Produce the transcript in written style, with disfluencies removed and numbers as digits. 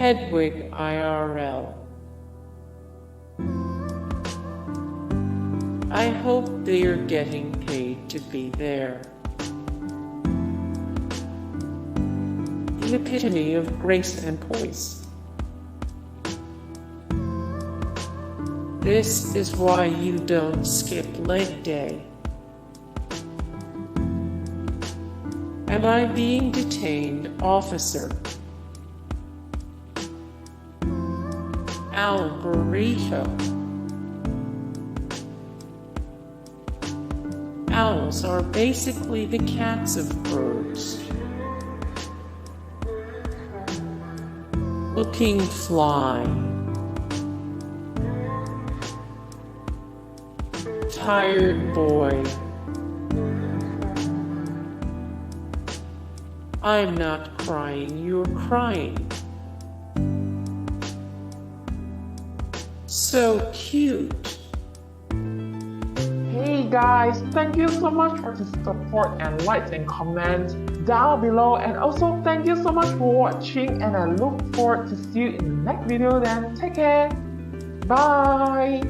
Hedwig IRL. I hope they're getting paid to be there. The epitome of grace and poise. This is why you don't skip leg day. Am I being detained, officer? Burrito. Owls are basically the cats of birds. Looking fly. Tired boy. I'm not crying, you're crying. So cute. Hey guys, thank you so much for the support and likes and comments down below, and also thank you so much for watching, and I look forward to see you in the next video. Then take care. Bye.